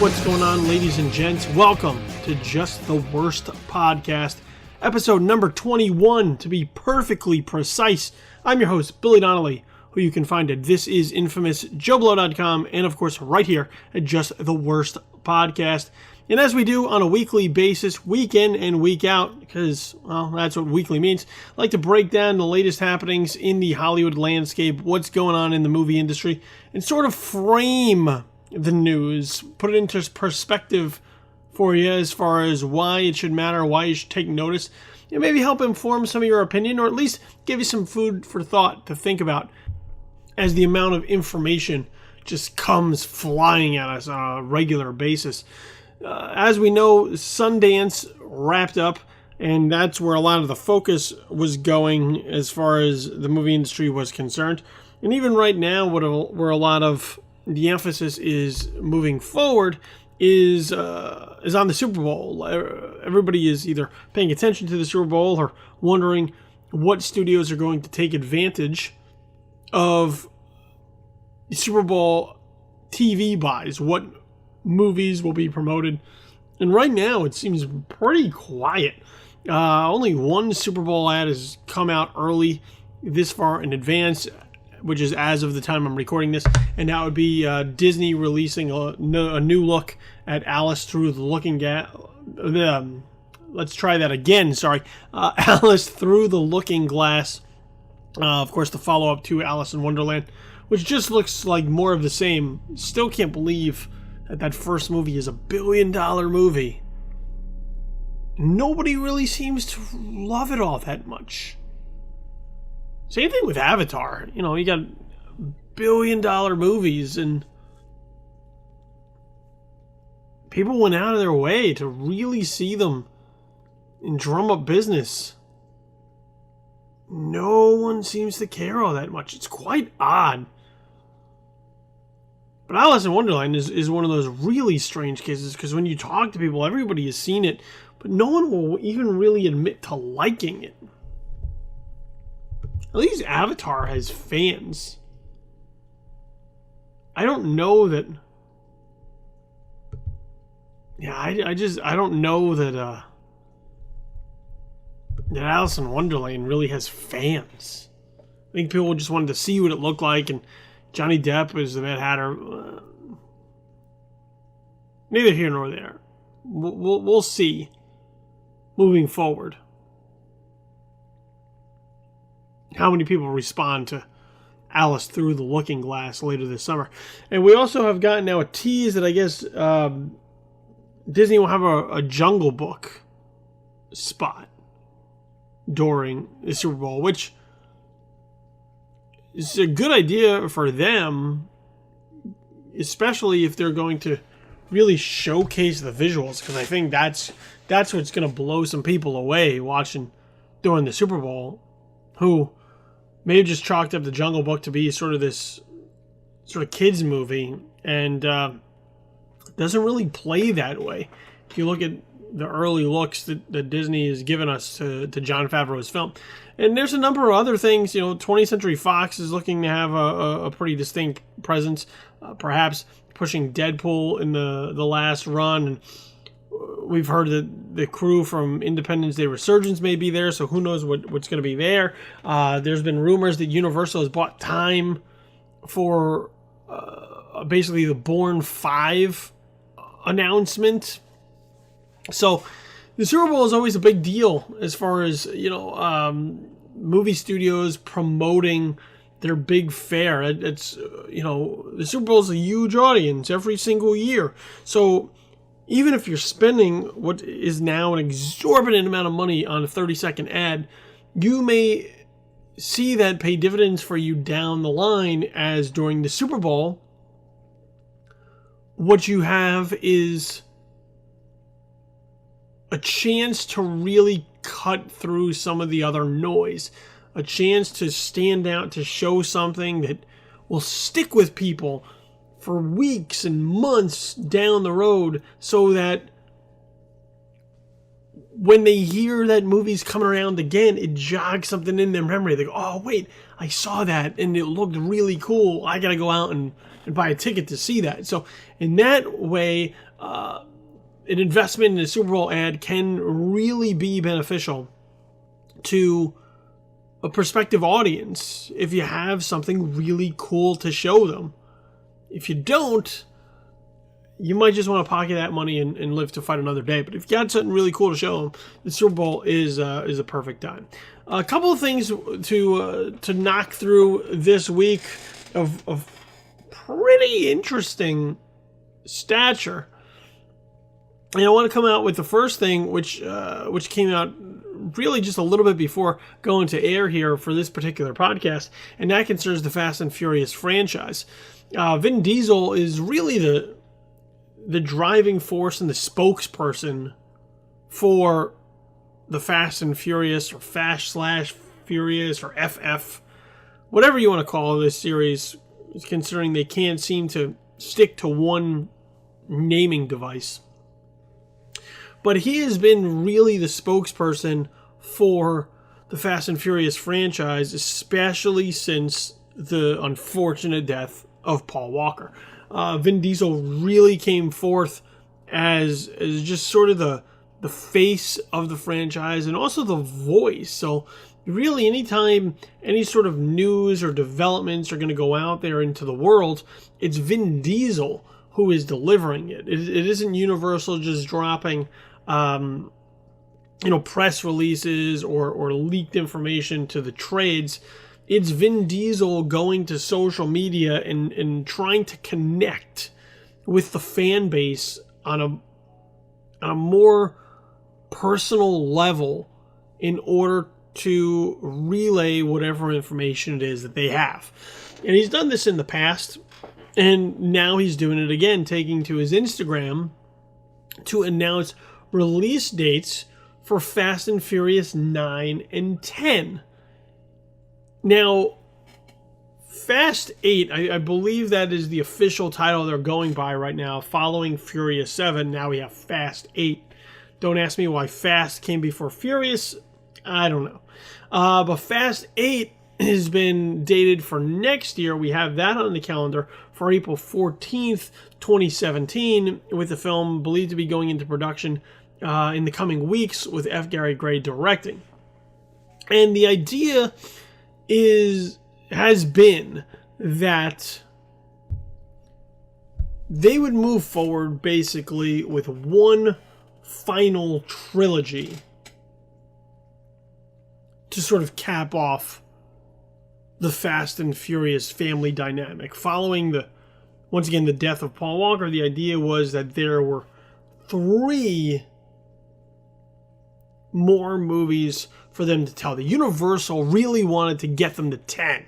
what's going on, ladies and gents? Welcome to Just the Worst Podcast, episode number 21, to be perfectly precise. I'm your host, Billy Donnelly, who you can find at thisisinfamousjoeblow.com, and of course right here at Just the Worst Podcast. And as we do on a weekly basis, week in and week out, because, well, that's what weekly means, I like to break down the latest happenings in the Hollywood landscape, what's going on in the movie industry, and sort of frame the news, put it into perspective for you as far as why it should matter, why you should take notice, and maybe help inform some of your opinion, or at least give you some food for thought to think about as the amount of information just comes flying at us on a regular basis. As we know, Sundance wrapped up, and that's where a lot of the focus was going as far as the movie industry was concerned. And even right now, where a lot of the emphasis is moving forward is on the Super Bowl. Everybody is either paying attention to the Super Bowl or wondering what studios are going to take advantage of Super Bowl TV buys, what movies will be promoted. And right now it seems pretty quiet. Only one Super Bowl ad has come out early, this far in advance, which is as of the time I'm recording this, and that would be Disney releasing a new look at Alice Through the Looking Glass. Let's try that again, sorry. Alice Through the Looking Glass. Of course, the follow-up to Alice in Wonderland, which just looks like more of the same. Still can't believe that first movie is $1 billion movie. Nobody really seems to love it all that much. Same thing with Avatar. You know, you got $1 billion movies, and people went out of their way to really see them and drum up business. No one seems to care all that much. It's quite odd. But Alice in Wonderland is one of those really strange cases, because when you talk to people, everybody has seen it, but no one will even really admit to liking it. At least Avatar has fans. I don't know that... Yeah, I don't know that that Alice in Wonderland really has fans. I think people just wanted to see what it looked like, and Johnny Depp is the Mad Hatter. Neither here nor there. We'll see moving forward how many people respond to Alice Through the Looking Glass later this summer. And we also have gotten now a tease that I guess Disney will have a Jungle Book spot during the Super Bowl, which is a good idea for them, especially if they're going to really showcase the visuals, because I think that's what's going to blow some people away watching during the Super Bowl, who may have just chalked up the Jungle Book to be sort of this sort of kids movie, and doesn't really play that way. If you look at the early looks that Disney has given us to Jon Favreau's film. And there's a number of other things. You know, 20th Century Fox is looking to have a pretty distinct presence, perhaps pushing Deadpool in the last run. And we've heard that the crew from Independence Day Resurgence may be there, so who knows what's going to be there. There's been rumors that Universal has bought time for basically the Bourne 5 announcement. So the Super Bowl is always a big deal as far as, you know, movie studios promoting their big fair. It's, you know, the Super Bowl is a huge audience every single year. So even if you're spending what is now an exorbitant amount of money on a 30-second ad, you may see that pay dividends for you down the line, as during the Super Bowl, what you have is a chance to really cut through some of the other noise, a chance to stand out, to show something that will stick with people for weeks and months down the road, so that when they hear that movie's coming around again, it jogs something in their memory. They go, oh, wait, I saw that and it looked really cool. I got to go out and buy a ticket to see that. So in that way, an investment in a Super Bowl ad can really be beneficial to a prospective audience if you have something really cool to show them. If you don't, you might just want to pocket that money and live to fight another day. But if you got something really cool to show them, the Super Bowl is a perfect time. A couple of things to knock through this week of pretty interesting stature. And I want to come out with the first thing, which came out really just a little bit before going to air here for this particular podcast, and that concerns the Fast and Furious franchise. Vin Diesel is really the driving force and the spokesperson for the Fast and Furious, or Fast/Furious, or FF, whatever you want to call this series, considering they can't seem to stick to one naming device. But he has been really the spokesperson for the Fast and Furious franchise, especially since the unfortunate death of Paul Walker. Vin Diesel really came forth as just sort of the face of the franchise and also the voice. So really, anytime any sort of news or developments are going to go out there into the world, it's Vin Diesel who is delivering it. It isn't Universal just dropping press releases or leaked information to the trades. It's Vin Diesel going to social media and trying to connect with the fan base on a more personal level in order to relay whatever information it is that they have. And he's done this in the past, and now he's doing it again, taking to his Instagram to announce release dates for Fast and Furious 9 and 10. Now, Fast 8, I believe that is the official title they're going by right now. Following Furious 7, now we have Fast 8. Don't ask me why Fast came before Furious. I don't know. But Fast 8 has been dated for next year. We have that on the calendar for April 14th, 2017, with the film believed to be going into production in the coming weeks, with F. Gary Gray directing. And the idea has been that they would move forward basically with one final trilogy to sort of cap off the Fast and Furious family dynamic. Following once again, the death of Paul Walker, the idea was that there were 3 more movies for them to tell. The Universal really wanted to get them to 10.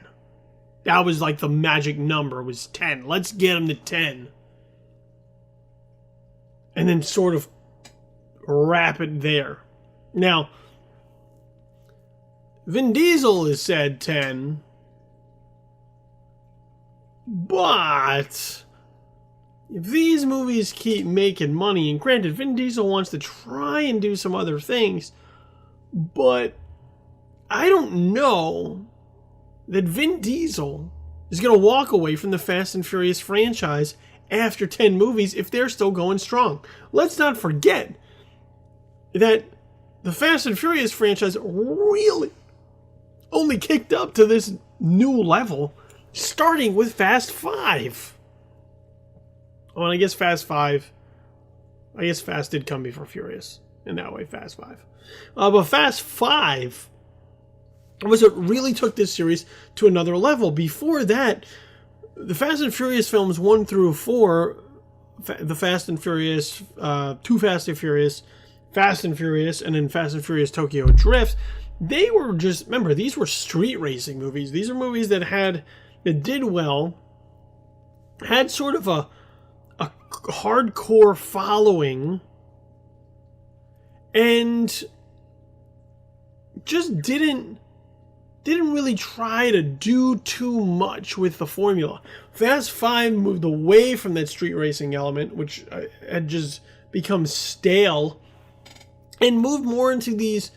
That was like the magic number, was 10. Let's get them to 10. And then sort of wrap it there. Now, Vin Diesel has said 10, but if these movies keep making money, and granted, Vin Diesel wants to try and do some other things, but I don't know that Vin Diesel is going to walk away from the Fast and Furious franchise after 10 movies if they're still going strong. Let's not forget that the Fast and Furious franchise really only kicked up to this new level starting with Fast 5. Well, I guess Fast 5, I guess Fast did come before Furious in that way, Fast 5. But Fast 5 was what really took this series to another level. Before that, the Fast and Furious films 1 through 4, the Fast and Furious, 2 Fast and Furious, and then Fast and Furious Tokyo Drift, they were just, remember, these were street racing movies. These are movies that did well, had sort of a hardcore following, and just didn't really try to do too much with the formula. Fast 5 moved away from that street racing element, which had just become stale and move more into these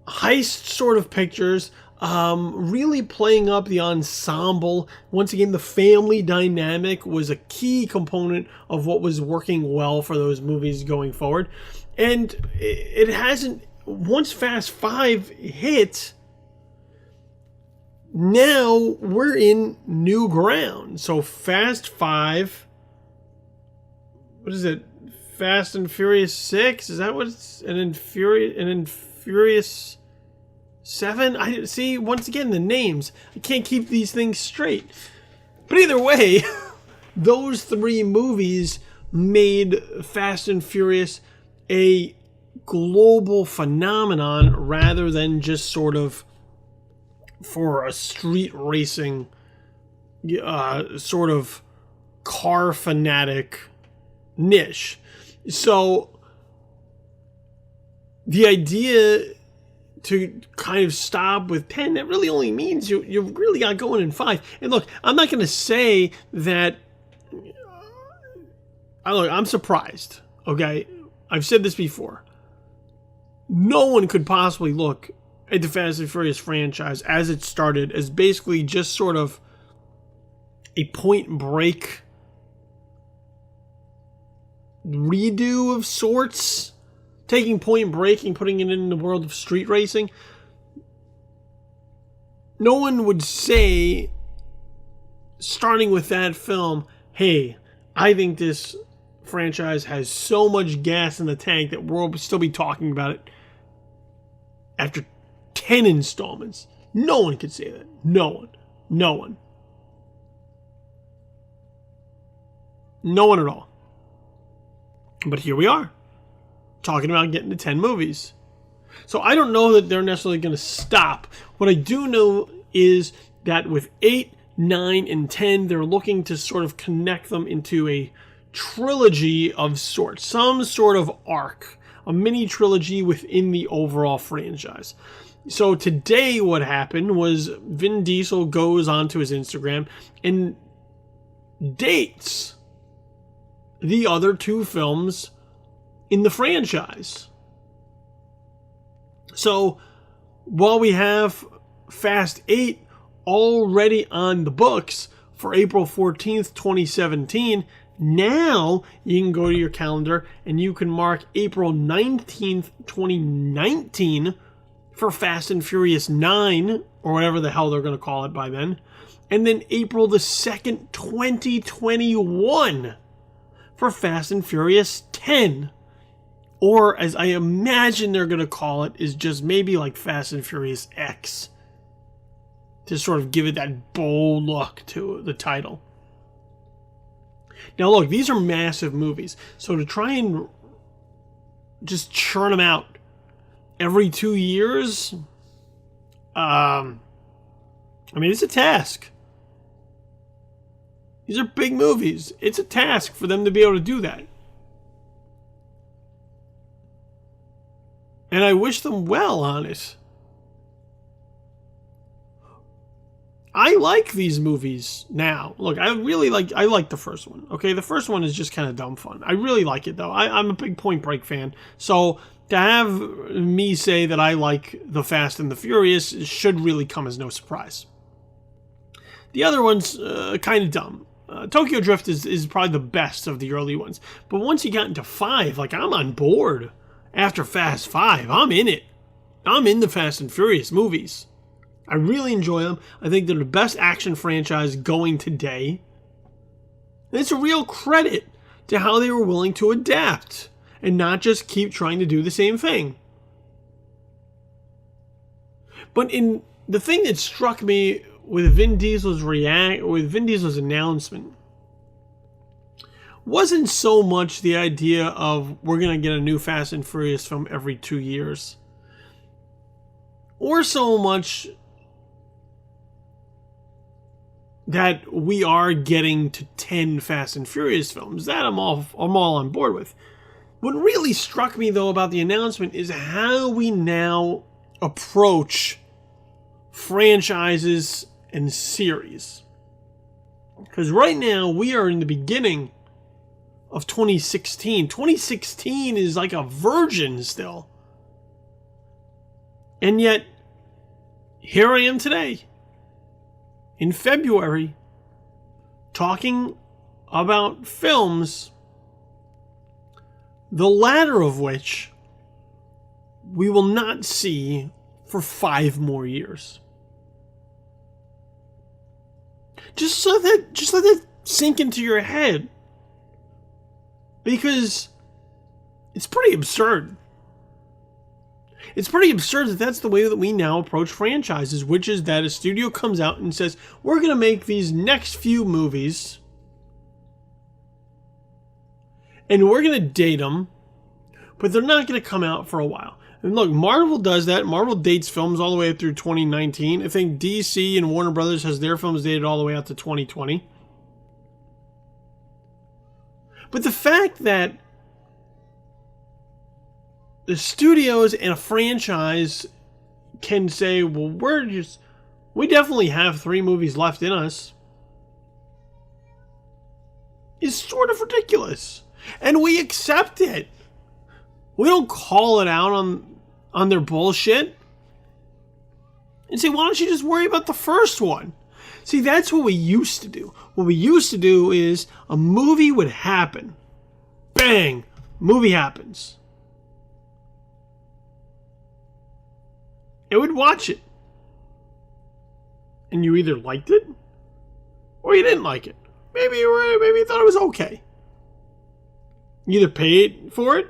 heist sort of pictures, really playing up the ensemble. Once again, the family dynamic was a key component of what was working well for those movies going forward. And it hasn't, once Fast 5 hit, now we're in new ground. So Fast 5, what is it? Fast and Furious 6? Is that what it's? And then Furious 7? I see, once again, the names. I can't keep these things straight. But either way, those three movies made Fast and Furious a global phenomenon rather than just sort of for a street racing sort of car fanatic niche. So the idea to kind of stop with 10, that really only means you really got going in 5. And look, I'm not going to say that... I'm surprised, okay? I've said this before. No one could possibly look at the Fast and Furious franchise as it started as basically just sort of a Point Break redo of sorts. Taking Point Break and putting it in the world of street racing. No one would say, starting with that film, hey, I think this franchise has so much gas in the tank that we'll still be talking about it after 10 installments. No one could say that. No one. No one. No one at all. But here we are, talking about getting to 10 movies. So I don't know that they're necessarily going to stop. What I do know is that with 8, 9, and 10, they're looking to sort of connect them into a trilogy of sorts. Some sort of arc. A mini trilogy within the overall franchise. So today what happened was Vin Diesel goes onto his Instagram and dates the other 2 films in the franchise. So while we have Fast 8 already on the books for April 14th, 2017, now you can go to your calendar and you can mark April 19th, 2019 for Fast and Furious 9, or whatever the hell they're going to call it by then. And then April the 2nd, 2021 for Fast and Furious 10. Or, as I imagine they're going to call it, is just maybe like Fast and Furious X. To sort of give it that bold look to the title. Now look, these are massive movies. So to try and just churn them out every 2 years, I mean, it's a task. These are big movies. It's a task for them to be able to do that. And I wish them well on it. I like these movies now. Look, I like the first one. Okay, the first one is just kind of dumb fun. I really like it, though. I'm a big Point Break fan. So to have me say that I like the Fast and the Furious should really come as no surprise. The other one's kind of dumb. Tokyo Drift is probably the best of the early ones. But once you got into 5, like, I'm on board. After Fast 5, I'm in it. I'm in the Fast and Furious movies. I really enjoy them. I think they're the best action franchise going today. And it's a real credit to how they were willing to adapt and not just keep trying to do the same thing. But in the thing that struck me with Vin Diesel's announcement wasn't so much the idea of we're going to get a new Fast and Furious film every 2 years, or so much that we are getting to 10 Fast and Furious films. That I'm all on board with. What really struck me, though, about the announcement is how we now approach franchises and series. Because right now, we are in the beginning of 2016. 2016 is like a virgin still. And yet, here I am today, in February, talking about films, the latter of which we will not see for 5 more years. Just let that sink into your head. Because it's pretty absurd. It's pretty absurd that that's the way that we now approach franchises, which is that a studio comes out and says, we're going to make these next few movies and we're going to date them, but they're not going to come out for a while. And look, Marvel does that. Marvel dates films all the way through 2019. I think DC and Warner Brothers has their films dated all the way out to 2020. But the fact that the studios and a franchise can say, well, we definitely have 3 movies left in us, is sort of ridiculous. And we accept it. We don't call it out on their bullshit and say, why don't you just worry about the first one? See, that's what we used to do. What we used to do is a movie would happen. Bang! Movie happens. And we'd watch it. And you either liked it or you didn't like it. Maybe you thought it was okay. You either paid for it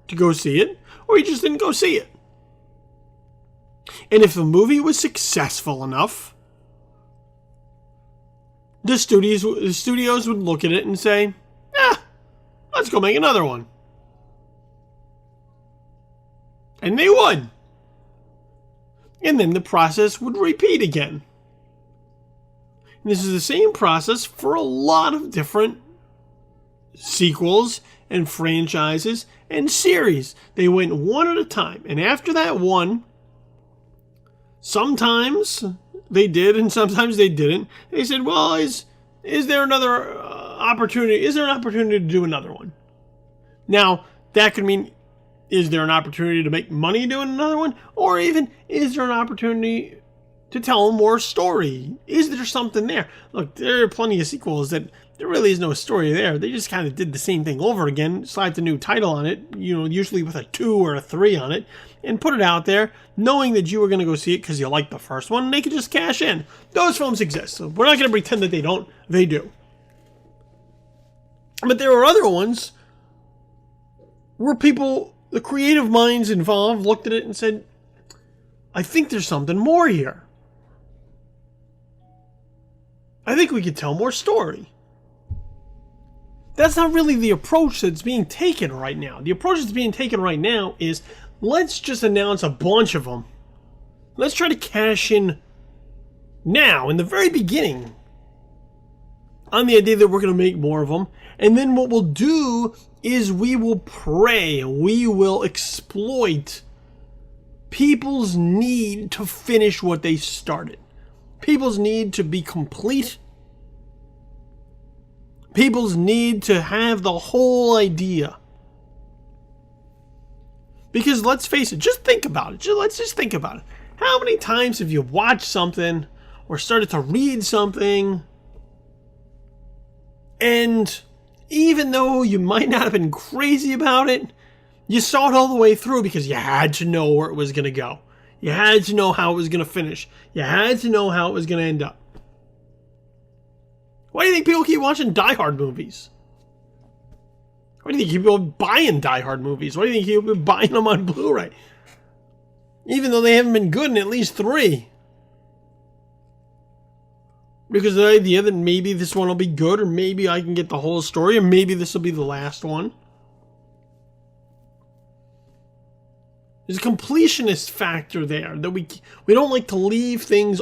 to go see it, or you just didn't go see it. And if the movie was successful enough, the studios would look at it and say, let's go make another one. And they would. And then the process would repeat again. And this is the same process for a lot of different sequels and franchises and series. They went one at a time. And after that one, sometimes they did and sometimes they didn't. They said, well, is there another opportunity? Is there an opportunity to do another one? Now, that could mean, is there an opportunity to make money doing another one? Or even, is there an opportunity to tell more story? Is there something there? Look, there are plenty of sequels that there really is no story there. They just kind of did the same thing over again, slapped a new title on it, usually with a 2 or a 3 on it, and put it out there, knowing that you were going to go see it because you liked the first one, and they could just cash in. Those films exist, so we're not going to pretend that they don't. They do. But there are other ones where people, the creative minds involved, looked at it and said, I think there's something more here. I think we could tell more story. That's not really the approach that's being taken right now. The approach that's being taken right now is, let's just announce a bunch of them. Let's try to cash in now, in the very beginning, on the idea that we're going to make more of them. And then what we'll do is we will prey, we will exploit people's need to finish what they started. People's need to be complete. People's need to have the whole idea. Because let's face it, just think about it. Let's just think about it. How many times have you watched something or started to read something, and even though you might not have been crazy about it, you saw it all the way through because you had to know where it was going to go. You had to know how it was going to finish. You had to know how it was going to end up. Why do you think people keep watching Die Hard movies? Why do you think people are buying Die Hard movies? Why do you think people are buying them on Blu-ray? Even though they haven't been good in at least 3. Because of the idea that maybe this one will be good, or maybe I can get the whole story, or maybe this will be the last one. There's a completionist factor there, that we don't like to leave things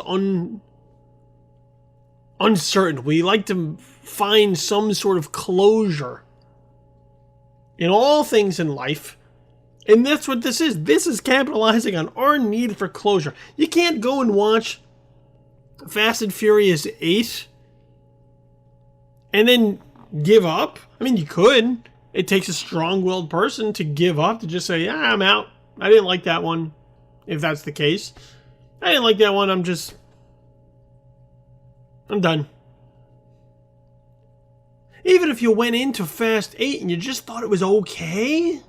uncertain. We like to find some sort of closure in all things in life. And that's what this is. This is capitalizing on our need for closure. You can't go and watch Fast and Furious 8 and then give up. I mean, you could. It takes a strong-willed person to give up, to just say, I'm out. I didn't like that one. if that's the case. I didn't like that one. I'm done. Even if you went into Fast 8 and you just thought it was okay,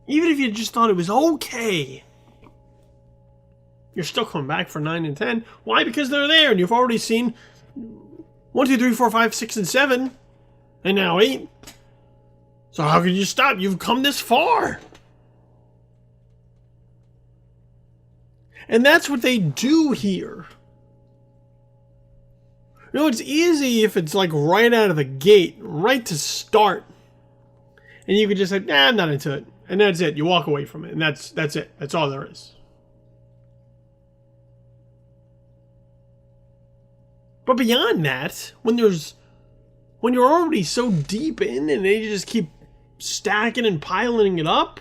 even if you just thought it was okay, you're still coming back for 9 and 10. Why? Because they're there, and you've already seen 1, 2, 3, 4, 5, 6, and 7, and now 8. So how could you stop? You've come this far. And that's what they do here. You know, it's easy if it's like right out of the gate, right to start. And you could just say, nah, I'm not into it. And that's it. You walk away from it. And that's it. That's all there is. But beyond that, when you're already so deep in and they just keep stacking and piling it up,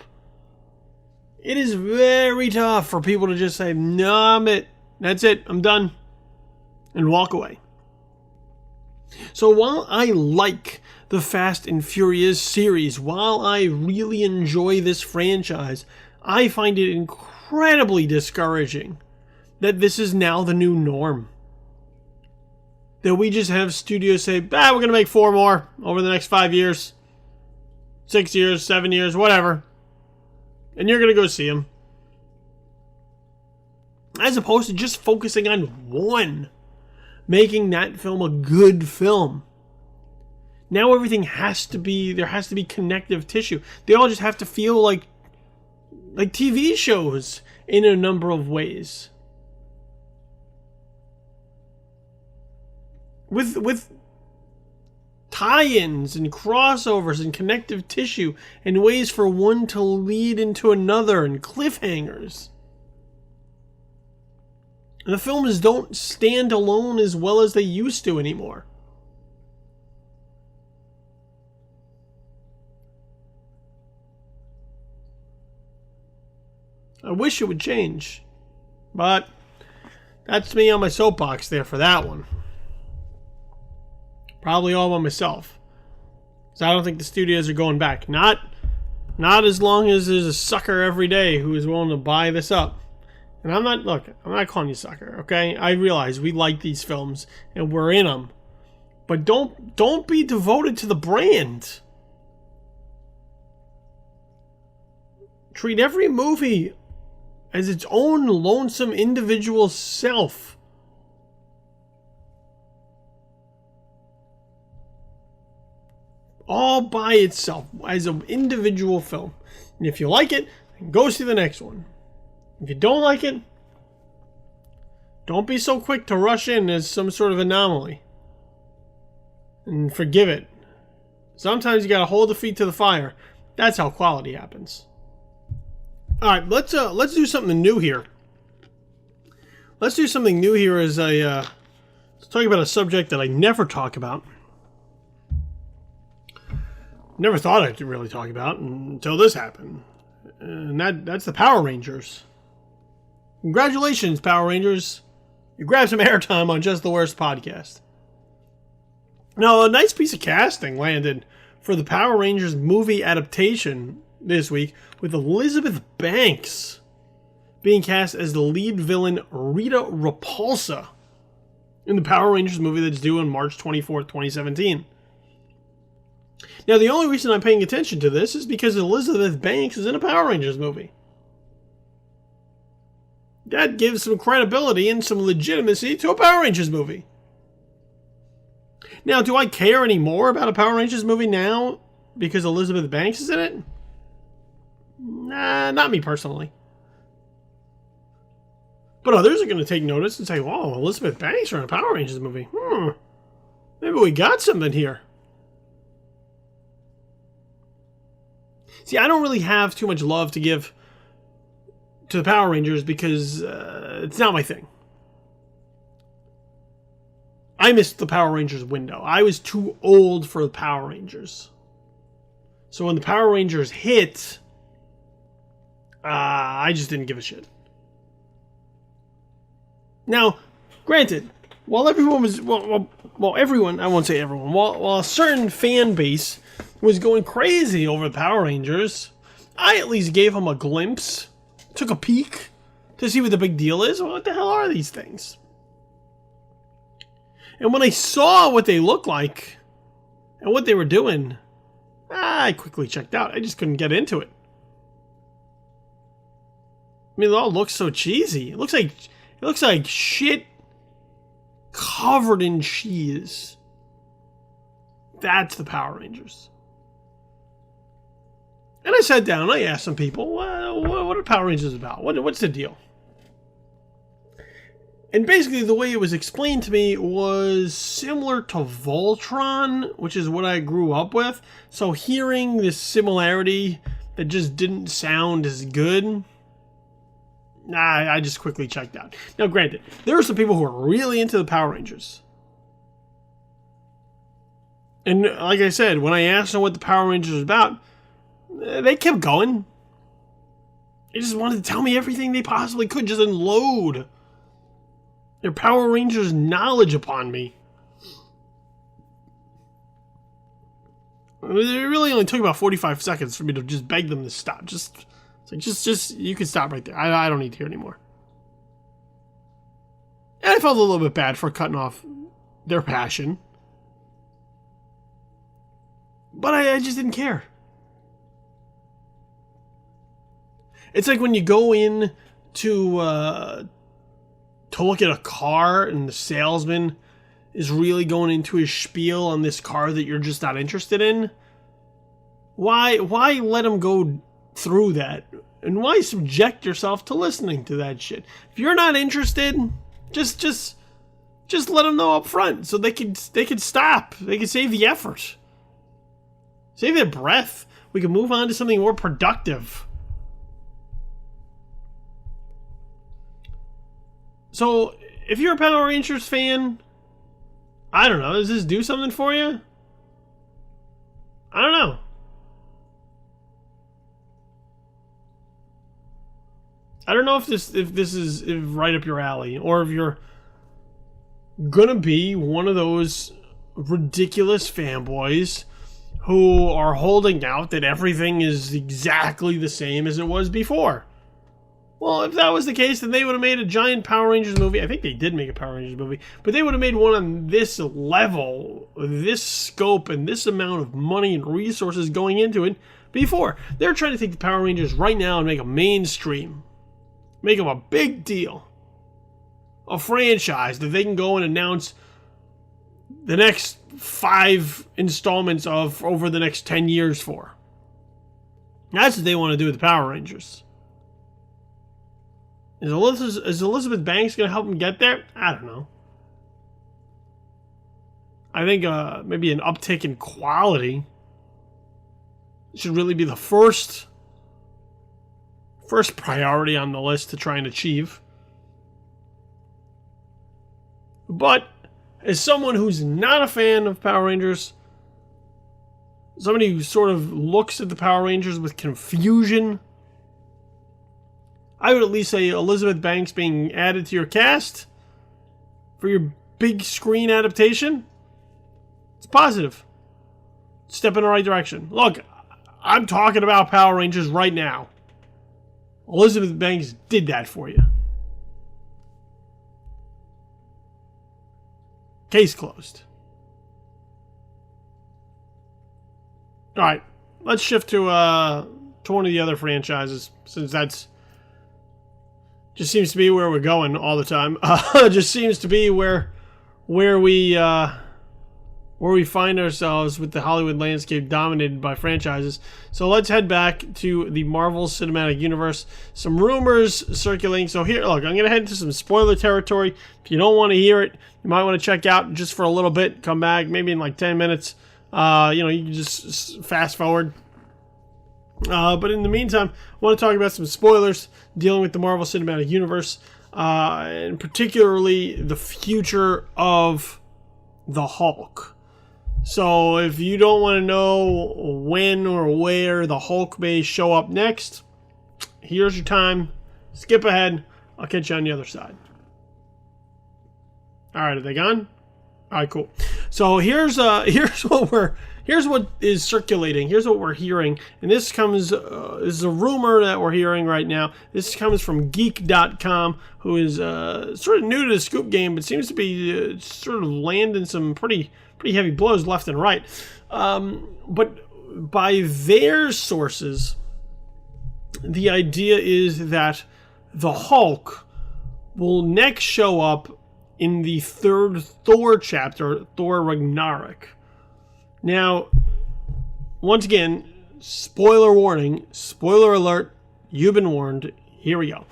it is very tough for people to just say, no, I'm it. That's it. I'm done. And walk away. So while I like the Fast and Furious series, while I really enjoy this franchise, I find it incredibly discouraging that this is now the new norm. That we just have studios say, we're going to make 4 more over the next 5 years, 6 years, 7 years, whatever. And you're going to go see them. As opposed to just focusing on one. Making that film a good film. Now everything has to be, there has to be connective tissue. They all just have to feel like TV shows in a number of ways. With tie-ins and crossovers and connective tissue and ways for one to lead into another and cliffhangers. And the films don't stand alone as well as they used to anymore. I wish it would change, but that's me on my soapbox there for that one. Probably all by myself. Because I don't think the studios are going back. Not as long as there's a sucker every day who is willing to buy this up. And I'm not calling you sucker, okay? I realize we like these films and we're in them. But don't be devoted to the brand. Treat every movie as its own lonesome individual self. All by itself, as an individual film. And if you like it, then go see the next one. If you don't like it, don't be so quick to rush in as some sort of anomaly. And forgive it. Sometimes you gotta hold the feet to the fire. That's how quality happens. Alright, let's do something new here. Let's do something new here as let's talk about a subject that I never talk about. Never thought I'd really talk about until this happened. And that's the Power Rangers. Congratulations, Power Rangers. You grabbed some airtime on Just the Worst podcast. Now, a nice piece of casting landed for the Power Rangers movie adaptation this week, with Elizabeth Banks being cast as the lead villain Rita Repulsa in the Power Rangers movie that's due on March 24th, 2017. Now, the only reason I'm paying attention to this is because Elizabeth Banks is in a Power Rangers movie. That gives some credibility and some legitimacy to a Power Rangers movie. Now, do I care any more about a Power Rangers movie now because Elizabeth Banks is in it? Nah, not me personally. But others are going to take notice and say, whoa, Elizabeth Banks are in a Power Rangers movie. Maybe we got something here. See, I don't really have too much love to give to the Power Rangers because it's not my thing. I missed the Power Rangers window. I was too old for the Power Rangers. So when the Power Rangers hit, I just didn't give a shit. Now, granted, while everyone was... Well, everyone... I won't say everyone. While a certain fan base was going crazy over the Power Rangers, I at least gave him a glimpse, took a peek to see what the big deal is. What the hell are these things? And when I saw what they looked like and what they were doing, I quickly checked out. I just couldn't get into it. I mean, it all looks so cheesy. It looks like shit covered in cheese. That's the Power Rangers. And I sat down and I asked some people, what are Power Rangers about? What's the deal? And basically the way it was explained to me was similar to Voltron, which is what I grew up with. So hearing this similarity that just didn't sound as good, I just quickly checked out. Now granted, there are some people who are really into the Power Rangers. And like I said, when I asked them what the Power Rangers was about, they kept going. They just wanted to tell me everything they possibly could, just unload their Power Rangers knowledge upon me. It really only took about 45 seconds for me to just beg them to stop. Just you can stop right there. I don't need to hear anymore. And I felt a little bit bad for cutting off their passion. But I just didn't care. It's like when you go in to look at a car and the salesman is really going into his spiel on this car that you're just not interested in. Why let him go through that? And why subject yourself to listening to that shit? If you're not interested, just let them know up front so they could stop. They could save the effort. Save their breath. We can move on to something more productive. So, if you're a Power Rangers fan, I don't know, does this do something for you? I don't know. I don't know if this is right up your alley, or if you're gonna be one of those ridiculous fanboys who are holding out that everything is exactly the same as it was before. Well, if that was the case, then they would have made a giant Power Rangers movie. I think they did make a Power Rangers movie, but they would have made one on this level, this scope, and this amount of money and resources going into it before. They're trying to take the Power Rangers right now and make them mainstream. Make them a big deal. A franchise that they can go and announce the next 5 installments of over the next 10 years for. That's what they want to do with the Power Rangers. Is Elizabeth Banks going to help them get there? I don't know. I think maybe an uptick in quality should really be the first priority on the list to try and achieve. But as someone who's not a fan of Power Rangers, somebody who sort of looks at the Power Rangers with confusion, I would at least say Elizabeth Banks being added to your cast for your big screen adaptation, it's positive. Step in the right direction. Look, I'm talking about Power Rangers right now. Elizabeth Banks did that for you. Case closed. Alright, let's shift to one of the other franchises, since that's just seems to be where we're going all the time. Just seems to be where we find ourselves with the Hollywood landscape dominated by franchises. So let's head back to the Marvel Cinematic Universe. Some rumors circulating. So here, look, I'm going to head into some spoiler territory. If you don't want to hear it, you might want to check out just for a little bit. Come back, maybe in like 10 minutes. You can just fast forward. But in the meantime, I want to talk about some spoilers dealing with the Marvel Cinematic Universe, and particularly the future of the Hulk. So if you don't want to know when or where the Hulk may show up next, here's your time. Skip ahead. I'll catch you on the other side. All right, are they gone? All right, cool. So here's what we're here's what is circulating. Here's what we're hearing. And this comes, this is a rumor that we're hearing right now. This comes from Geek.com, who is sort of new to the scoop game, but seems to be sort of landing some pretty heavy blows left and right. But by their sources, the idea is that the Hulk will next show up in the third Thor chapter, Thor Ragnarok. Now, once again, spoiler warning, spoiler alert, you've been warned, here we go.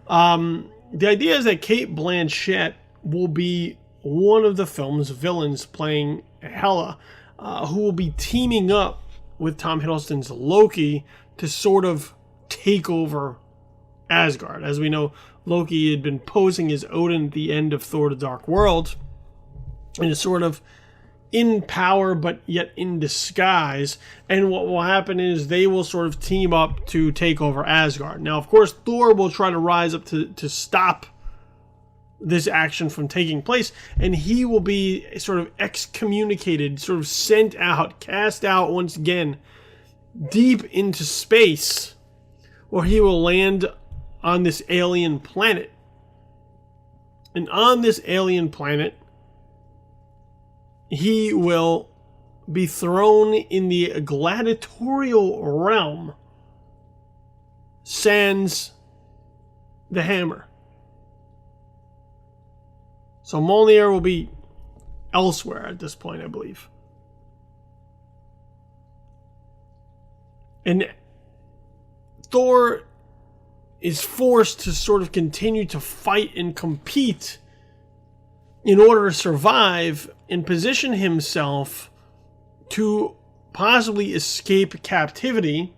The idea is that Cate Blanchett will be one of the film's villains, playing Hela, who will be teaming up with Tom Hiddleston's Loki to sort of take over Asgard. As we know, Loki had been posing as Odin at the end of Thor: The Dark World, and is sort of in power but yet in disguise, and what will happen is they will sort of team up to take over Asgard. Now, of course, Thor will try to rise up to stop this action from taking place, and he will be sort of excommunicated, sort of sent out, cast out once again, deep into space, where he will land on this alien planet. And on this alien planet, he will be thrown in the gladiatorial realm, sans the hammer. So Mjolnir will be elsewhere at this point, I believe. And Thor is forced to sort of continue to fight and compete in order to survive and position himself to possibly escape captivity,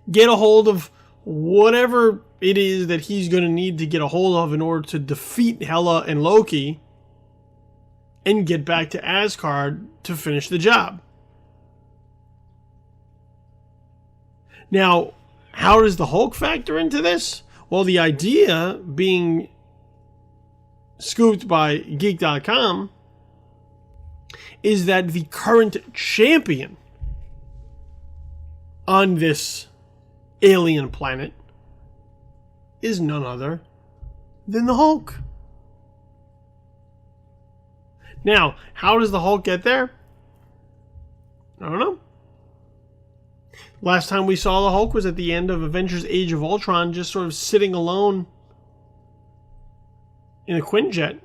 get a hold of whatever it is that he's going to need to get a hold of in order to defeat Hela and Loki, and get back to Asgard to finish the job. Now, how does the Hulk factor into this? Well, the idea being scooped by Geek.com is that the current champion on this alien planet is none other than the Hulk. Now, how does the Hulk get there? I don't know. Last time we saw the Hulk was at the end of Avengers Age of Ultron, just sort of sitting alone in a Quinjet,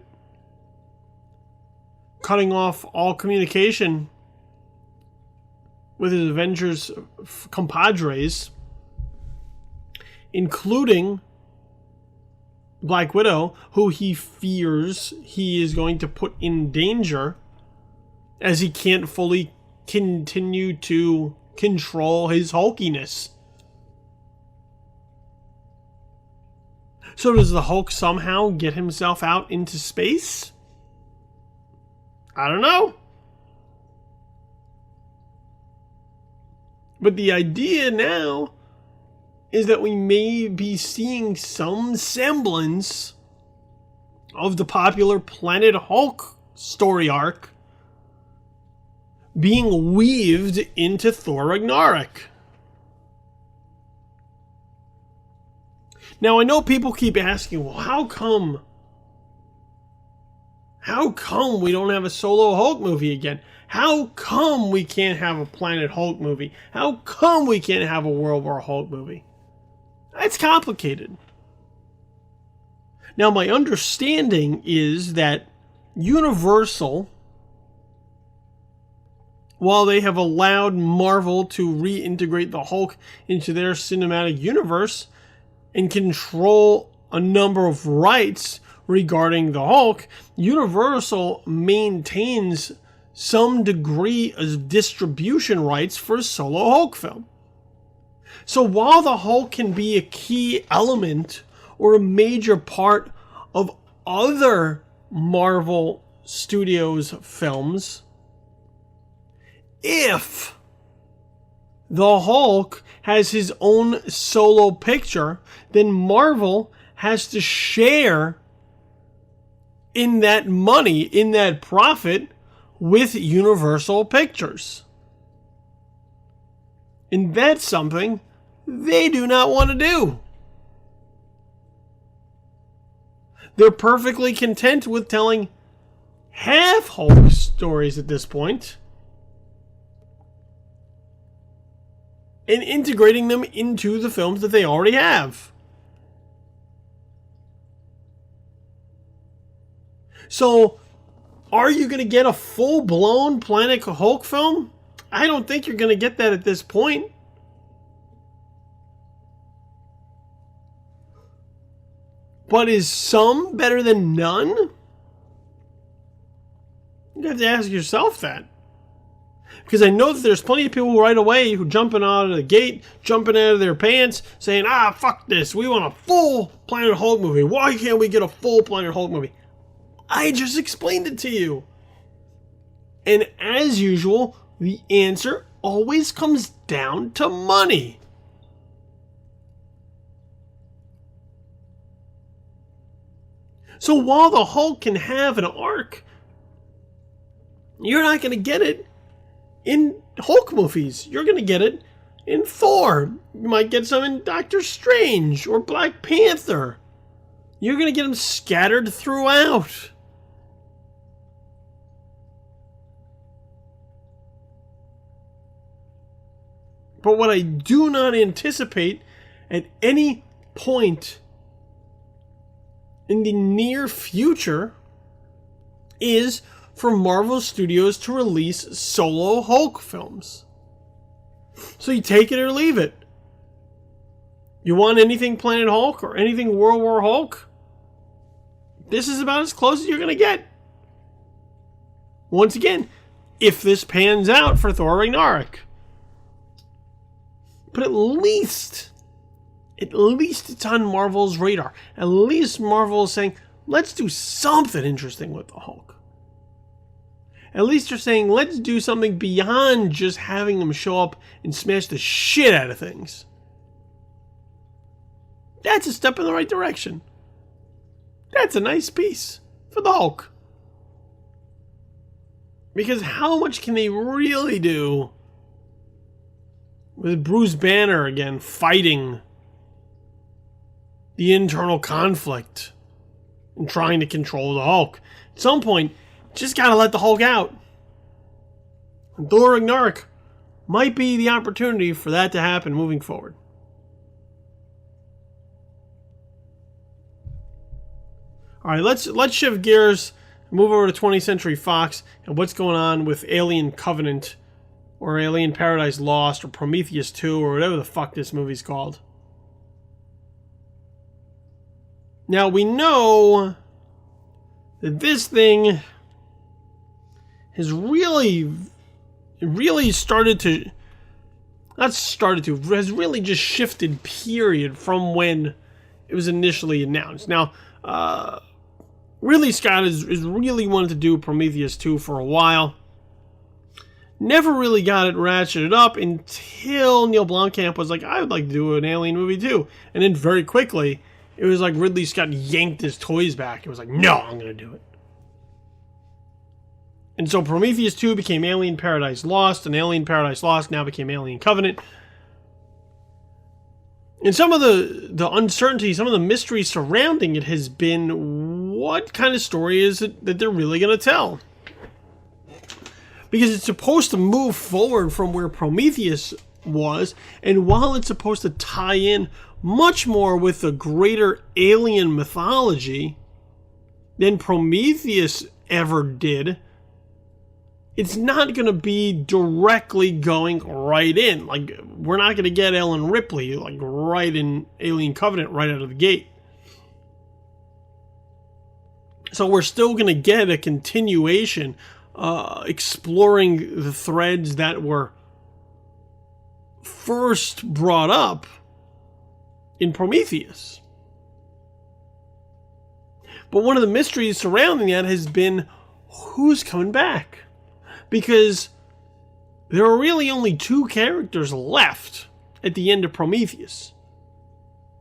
cutting off all communication with his Avengers compadres, including Black Widow, who he fears he is going to put in danger as he can't fully continue to control his hulkiness. So does the Hulk somehow get himself out into space? I don't know. But the idea now is that we may be seeing some semblance of the popular Planet Hulk story arc being weaved into Thor Ragnarok. Now, I know people keep asking, well, how come we don't have a solo Hulk movie again? How come we can't have a Planet Hulk movie? How come we can't have a World War Hulk movie? It's complicated. Now, my understanding is that Universal, while they have allowed Marvel to reintegrate the Hulk into their cinematic universe and control a number of rights regarding the Hulk, Universal maintains some degree of distribution rights for a solo Hulk film. So while the Hulk can be a key element or a major part of other Marvel Studios films, if the Hulk has his own solo picture, then Marvel has to share in that money, in that profit, with Universal Pictures. And that's something they do not want to do. They're perfectly content with telling half Hulk stories at this point and integrating them into the films that they already have. So, are you going to get a full-blown Planet Hulk film? I don't think you're going to get that at this point. But is some better than none? You have to ask yourself that. Because I know that there's plenty of people right away who jumping out of the gate, jumping out of their pants, saying, fuck this, we want a full Planet Hulk movie. Why can't we get a full Planet Hulk movie? I just explained it to you. And as usual, the answer always comes down to money. So while the Hulk can have an arc, you're not going to get it in Hulk movies. You're going to get it in Thor. You might get some in Doctor Strange or Black Panther. You're going to get them scattered throughout. But what I do not anticipate at any point in the near future is for Marvel Studios to release solo Hulk films. So you take it or leave it. You want anything Planet Hulk or anything World War Hulk? This is about as close as you're going to get. Once again, if this pans out for Thor Ragnarok. But at least it's on Marvel's radar. At least Marvel is saying, let's do something interesting with the Hulk. At least they're saying, let's do something beyond just having him show up and smash the shit out of things. That's a step in the right direction. That's a nice piece for the Hulk. Because how much can they really do with Bruce Banner again fighting the internal conflict and trying to control the Hulk? At some point, just gotta let the Hulk out. And Thor Ragnarok might be the opportunity for that to happen moving forward. Alright, let's shift gears, move over to 20th Century Fox and what's going on with Alien Covenant or Alien Paradise Lost or Prometheus 2 or whatever the fuck this movie's called. Now we know that this thing has really has really just shifted period from when it was initially announced. Now, Ridley Scott is really wanted to do Prometheus 2 for a while. Never really got it ratcheted up until Neil Blomkamp was like, I would like to do an Alien movie too. And then very quickly, it was like Ridley Scott yanked his toys back. It was like, no, I'm going to do it. And so Prometheus 2 became Alien Paradise Lost, and Alien Paradise Lost now became Alien Covenant. And some of the uncertainty, some of the mystery surrounding it has been, what kind of story is it that they're really going to tell? Because it's supposed to move forward from where Prometheus was, and while it's supposed to tie in much more with the greater alien mythology than Prometheus ever did, it's not going to be directly going right in. Like, we're not going to get Ellen Ripley, like, right in Alien Covenant right out of the gate. So we're still going to get a continuation, exploring the threads that were first brought up in Prometheus. But one of the mysteries surrounding that has been, who's coming back? Because there are really only two characters left at the end of Prometheus.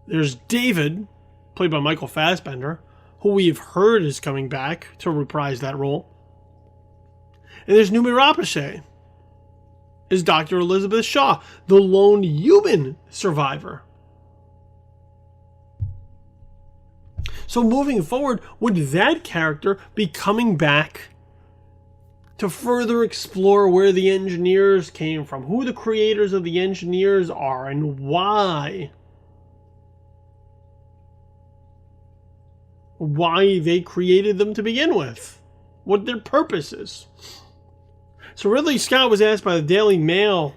There's David, played by Michael Fassbender, who we've heard is coming back to reprise that role. And there's Noomi Rapace as Dr. Elizabeth Shaw, the lone human survivor. So moving forward, would that character be coming back to further explore where the engineers came from, who the creators of the engineers are, and why they created them to begin with, what their purpose is? So Ridley Scott was asked by the Daily Mail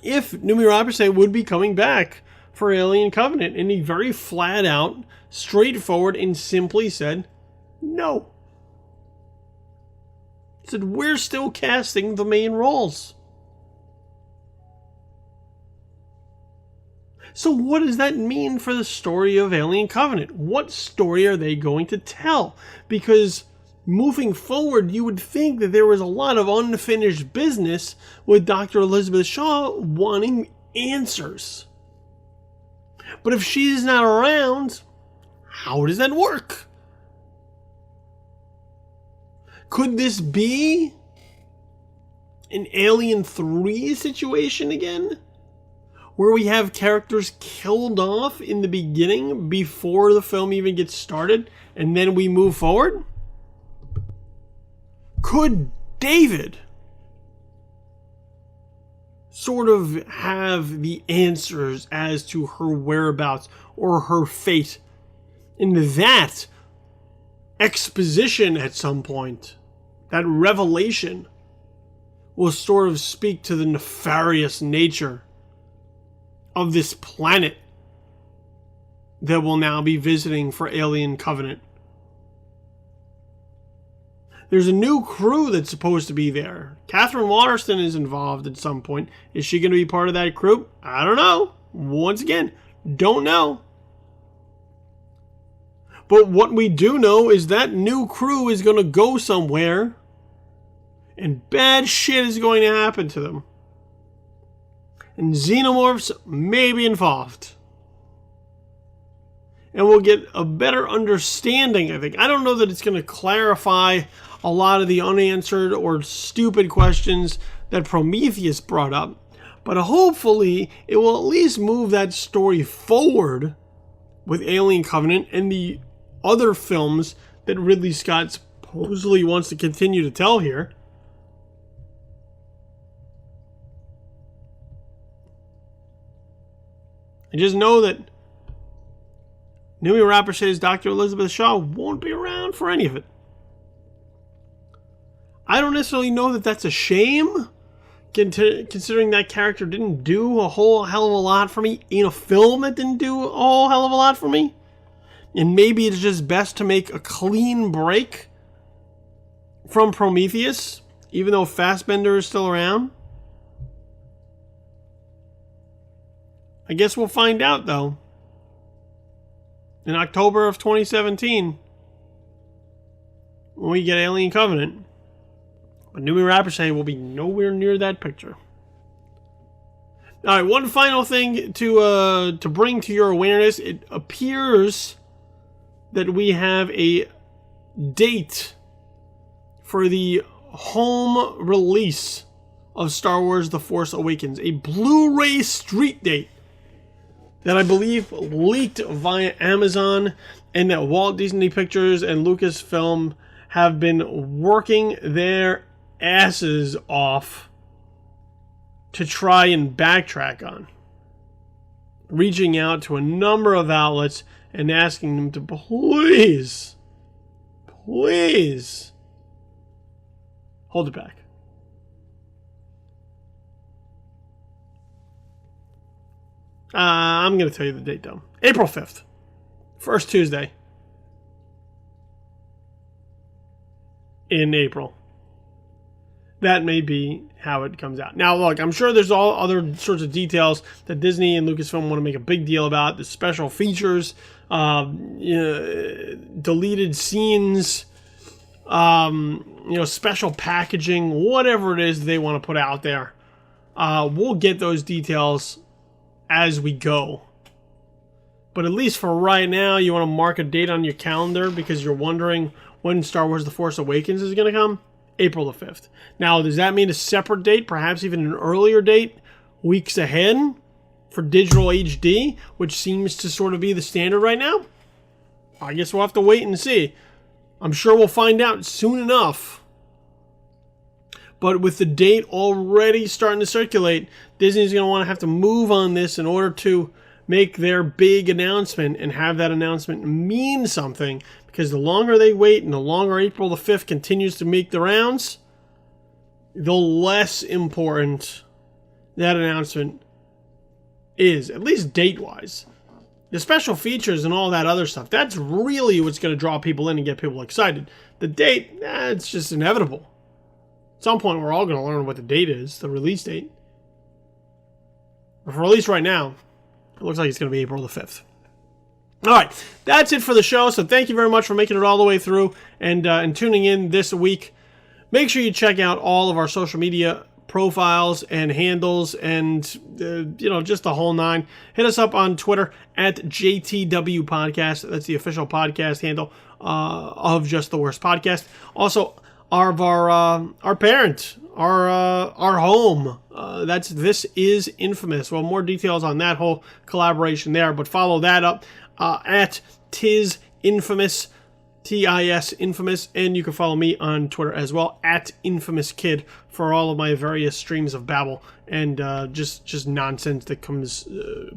if Noomi Rapace would be coming back for Alien Covenant, and he very flat out, straightforward, and simply said no. He said, we're still casting the main roles. So what does that mean for the story of Alien Covenant? What story are they going to tell? Because moving forward, you would think that there was a lot of unfinished business with Dr. Elizabeth Shaw wanting answers. But if she's not around, how does that work? Could this be an Alien 3 situation again? Where we have characters killed off in the beginning before the film even gets started, and then we move forward? Could David sort of have the answers as to her whereabouts or her fate? And that exposition at some point, that revelation, will sort of speak to the nefarious nature of this planet that we'll now be visiting for Alien Covenant. There's a new crew that's supposed to be there. Catherine Waterston is involved at some point. Is she going to be part of that crew? I don't know. Once again, don't know. But what we do know is that new crew is going to go somewhere, and bad shit is going to happen to them. And xenomorphs may be involved. And we'll get a better understanding, I think. I don't know that it's going to clarify a lot of the unanswered or stupid questions that Prometheus brought up. But hopefully, it will at least move that story forward with Alien Covenant and the other films that Ridley Scott supposedly wants to continue to tell here. I just know that Noomi Rapace's Dr. Elizabeth Shaw won't be around for any of it. I don't necessarily know that that's a shame, considering that character didn't do a whole hell of a lot for me in a film that didn't do a whole hell of a lot for me. And maybe it's just best to make a clean break from Prometheus, even though Fassbender is still around. I guess we'll find out, though, in October of 2017, when we get Alien Covenant. But Noomi Rapace will be nowhere near that picture. All right, one final thing to bring to your awareness. It appears that we have a date for the home release of Star Wars The Force Awakens. A Blu-ray street date that I believe leaked via Amazon, and that Walt Disney Pictures and Lucasfilm have been working their asses off to try and backtrack on. Reaching out to a number of outlets and asking them to please hold it back. I'm going to tell you the date, though. April 5th. First Tuesday in April. That may be how it comes out. Now, look, I'm sure there's all other sorts of details that Disney and Lucasfilm want to make a big deal about. The special features, deleted scenes, special packaging, whatever it is they want to put out there. We'll get those details as we go. But at least for right now, you want to mark a date on your calendar because you're wondering when Star Wars The Force Awakens is going to come. April the 5th. Now, does that mean a separate date, perhaps even an earlier date, weeks ahead for digital HD, which seems to sort of be the standard right now? I guess we'll have to wait and see. I'm sure we'll find out soon enough. But with the date already starting to circulate, Disney's going to want to have to move on this in order to make their big announcement and have that announcement mean something. Because the longer they wait and the longer April the 5th continues to make the rounds, the less important that announcement is, at least date-wise. The special features and all that other stuff, that's really what's going to draw people in and get people excited. The date, it's just inevitable. At some point, we're all going to learn what the date is, the release date. But for release right now, it looks like it's going to be April the 5th. All right, that's it for the show. So thank you very much for making it all the way through and tuning in this week. Make sure you check out all of our social media profiles and handles and, just the whole nine. Hit us up on Twitter at JTW Podcast. That's the official podcast handle of Just the Worst Podcast. Also, our parent, our home. That's This Is Infamous. Well, more details on that whole collaboration there, but follow that up at Tis Infamous, TIS Infamous, and you can follow me on Twitter as well at Infamous Kid for all of my various streams of babble and just nonsense that comes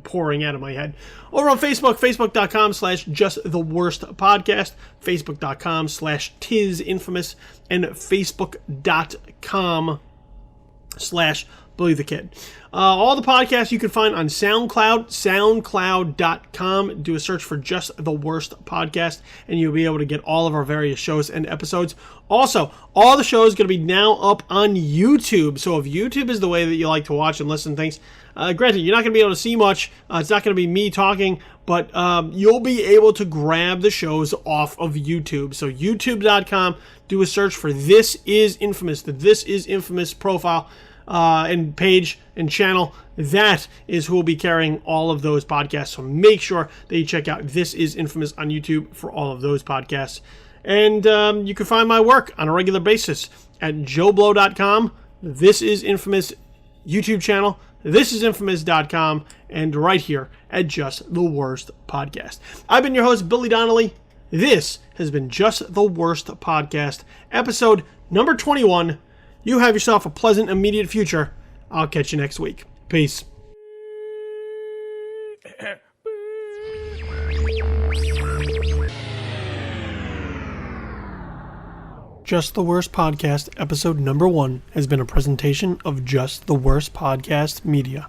pouring out of my head. Over on Facebook, facebook.com/justtheworstpodcast, facebook.com/Tis Infamous, and facebook.com/Billy the Kid. All the podcasts you can find on SoundCloud, soundcloud.com. Do a search for Just the Worst Podcast, and you'll be able to get all of our various shows and episodes. Also, all the shows are going to be now up on YouTube. So if YouTube is the way that you like to watch and listen to things, granted, you're not going to be able to see much. It's not going to be me talking, but you'll be able to grab the shows off of YouTube. So youtube.com, do a search for This Is Infamous, the This Is Infamous profile and page and channel. That is who will be carrying all of those podcasts. So make sure that you check out This Is Infamous on YouTube for all of those podcasts. And you can find my work on a regular basis at joeblow.com, This Is Infamous YouTube channel, thisisinfamous.com, and right here at Just the Worst Podcast. I've been your host, Billy Donnelly. This has been Just the Worst Podcast, episode number 21. You have yourself a pleasant, immediate future. I'll catch you next week. Peace. Just the Worst Podcast, episode number 1, has been a presentation of Just the Worst Podcast Media.